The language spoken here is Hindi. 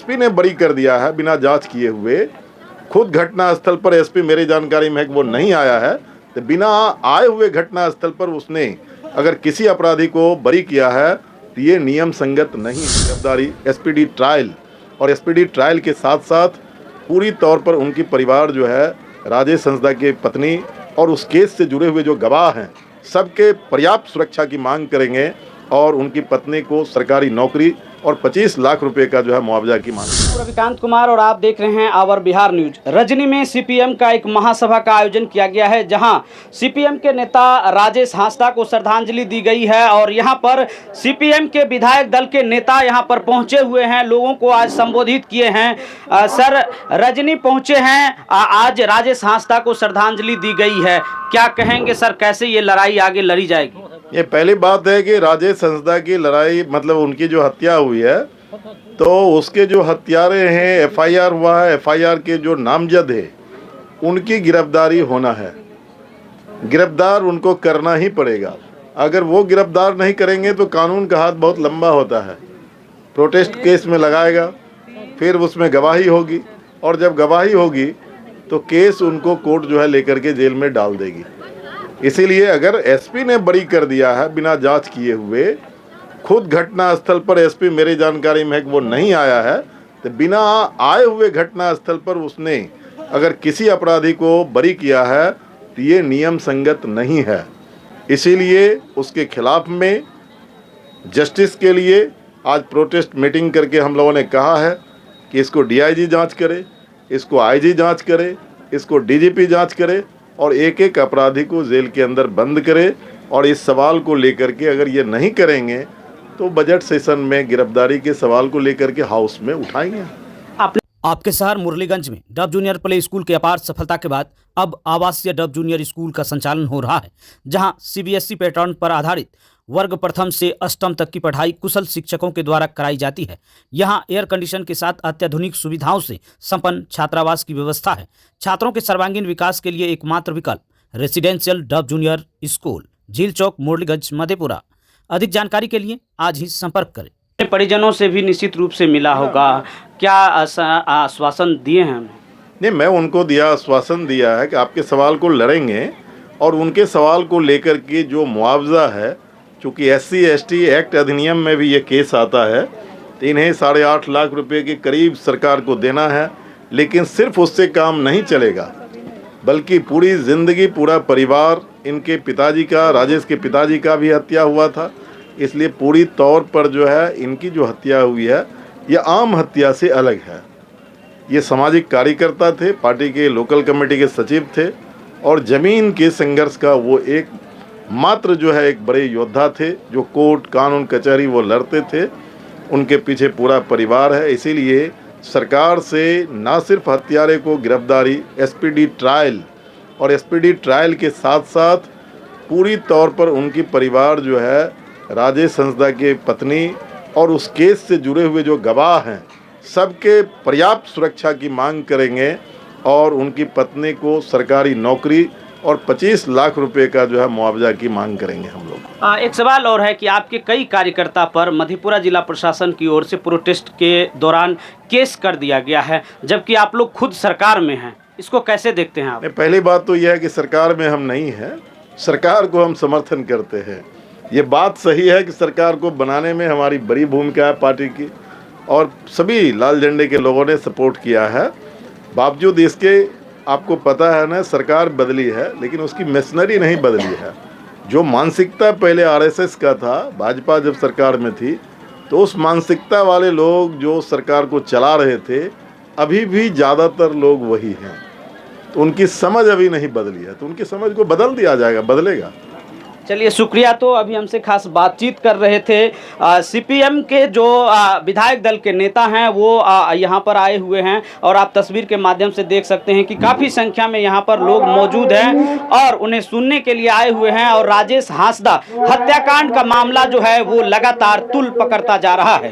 एसपी ने बरी कर दिया है बिना जांच किए हुए। खुद घटना स्थल पर एसपी मेरी जानकारी में है कि वो नहीं आया है, तो बिना आए हुए घटना स्थल पर उसने अगर किसी अपराधी को बरी किया है तो ये नियम संगत नहीं। गिरफ्तारी एसपीडी ट्रायल और एसपीडी ट्रायल के साथ साथ पूरी तौर पर उनकी परिवार जो है राजेश हंसदा की पत्नी और उस केस से जुड़े हुए जो गवाह हैं सबके पर्याप्त सुरक्षा की मांग करेंगे और उनकी पत्नी को सरकारी नौकरी और 25 लाख रुपए का जो है मुआवजा की मांग। रविकांत कुमार और आप देख रहे हैं आवर बिहार न्यूज। रजनी में सीपीएम का एक महासभा का आयोजन किया गया है, जहां सीपीएम के नेता राजेश हांसदा को श्रद्धांजलि दी गई है और यहां पर सीपीएम के विधायक दल के नेता यहां पर पहुंचे हुए हैं, लोगों को आज संबोधित किए हैं। सर, रजनी पहुंचे हैं, आज राजेश हांसदा को श्रद्धांजलि दी गई है, क्या कहेंगे सर, कैसे ये लड़ाई आगे लड़ी जाएगी? ये पहली बात है कि राजेश हंसदा की लड़ाई मतलब उनकी जो हत्या हुई है तो उसके जो हत्यारे हैं, एफआईआर हुआ है, एफआईआर के जो नामजद है उनकी गिरफ्तारी होना है। गिरफ्तार उनको करना ही पड़ेगा। अगर वो गिरफ्तार नहीं करेंगे तो कानून का हाथ बहुत लंबा होता है। प्रोटेस्ट केस में लगाएगा, फिर उसमें गवाही होगी और जब गवाही होगी तो केस उनको कोर्ट जो है लेकर के जेल में डाल देगी। इसीलिए अगर एसपी ने बरी कर दिया है बिना जांच किए हुए, खुद घटना स्थल पर एसपी मेरी जानकारी में है कि वो नहीं आया है, तो बिना आए हुए घटना स्थल पर उसने अगर किसी अपराधी को बरी किया है तो ये नियम संगत नहीं है। इसीलिए उसके खिलाफ में जस्टिस के लिए आज प्रोटेस्ट मीटिंग करके हम लोगों ने कहा है कि इसको डीआईजी जांच करे, इसको आईजी जांच करे, इसको डीजीपी जांच करे और एक एक अपराधी को जेल के अंदर बंद करे। और इस सवाल को लेकर के अगर ये नहीं करेंगे तो बजट सेशन में गिरफ्तारी के सवाल को लेकर के हाउस में उठाएंगे। आपके शहर मुरलीगंज में डब जूनियर प्ले स्कूल की अपार सफलता के बाद अब आवासीय डब जूनियर स्कूल का संचालन हो रहा है, जहां सीबीएसई पैटर्न पर आधारित वर्ग प्रथम से अष्टम तक की पढ़ाई कुशल शिक्षकों के द्वारा कराई जाती है। यहां एयर कंडीशन के साथ अत्याधुनिक सुविधाओं से संपन्न छात्रावास की व्यवस्था है। छात्रों के सर्वांगीण विकास के लिए एकमात्र विकल्प रेसिडेंशियल डब जूनियर स्कूल, झील चौक, मुरलीगंज, मधेपुरा। अधिक जानकारी के लिए आज ही संपर्क करें। परिजनों से भी निश्चित रूप से मिला होगा, क्या आश्वासन दिए हैं? नहीं, मैं उनको आश्वासन दिया है कि आपके सवाल को लड़ेंगे और उनके सवाल को लेकर के जो मुआवजा है, चूँकि SC/ST एक्ट अधिनियम में भी ये केस आता है, तो इन्हें 8.5 लाख रुपए के करीब सरकार को देना है। लेकिन सिर्फ उससे काम नहीं चलेगा, बल्कि पूरी ज़िंदगी पूरा परिवार, इनके पिताजी का, राजेश के पिताजी का भी हत्या हुआ था, इसलिए पूरी तौर पर जो है इनकी जो हत्या हुई है ये आम हत्या से अलग है। ये सामाजिक कार्यकर्ता थे, पार्टी के लोकल कमेटी के सचिव थे और ज़मीन के संघर्ष का वो एक मात्र जो है एक बड़े योद्धा थे, जो कोर्ट कानून कचहरी वो लड़ते थे। उनके पीछे पूरा परिवार है। इसीलिए सरकार से ना सिर्फ हत्यारे को गिरफ्तारी, एसपीडी ट्रायल और एसपीडी ट्रायल के साथ साथ पूरी तौर पर उनकी परिवार जो है राजेश हंसदा की पत्नी और उस केस से जुड़े हुए जो गवाह हैं सबके पर्याप्त सुरक्षा की मांग करेंगे और उनकी पत्नी को सरकारी नौकरी और 25 लाख रुपए का जो है मुआवजा की मांग करेंगे हम लोग। एक सवाल और है कि आपके कई कार्यकर्ता पर मधेपुरा जिला प्रशासन की ओर से प्रोटेस्ट के दौरान केस कर दिया गया है, जबकि आप लोग खुद सरकार में हैं, इसको कैसे देखते हैं आप? पहली बात तो यह है कि सरकार में हम नहीं हैं, सरकार को हम समर्थन करते हैं। ये बात सही है कि सरकार को बनाने में हमारी बड़ी भूमिका है पार्टी की और सभी लाल झंडे के लोगों ने सपोर्ट किया है। बावजूद इसके आपको पता है ना, सरकार बदली है लेकिन उसकी मशीनरी नहीं बदली है। जो मानसिकता पहले आरएसएस का था, भाजपा जब सरकार में थी, तो उस मानसिकता वाले लोग जो सरकार को चला रहे थे अभी भी ज़्यादातर लोग वही हैं। तो उनकी समझ अभी नहीं बदली है, तो उनकी समझ को बदल दिया जाएगा, बदलेगा। चलिए, शुक्रिया। तो अभी हमसे खास बातचीत कर रहे थे सीपीएम के जो विधायक दल के नेता हैं, वो यहाँ पर आए हुए हैं और आप तस्वीर के माध्यम से देख सकते हैं कि काफ़ी संख्या में यहाँ पर लोग मौजूद हैं और उन्हें सुनने के लिए आए हुए हैं। और राजेश हांसदा हत्याकांड का मामला जो है वो लगातार तूल पकड़ता जा रहा है।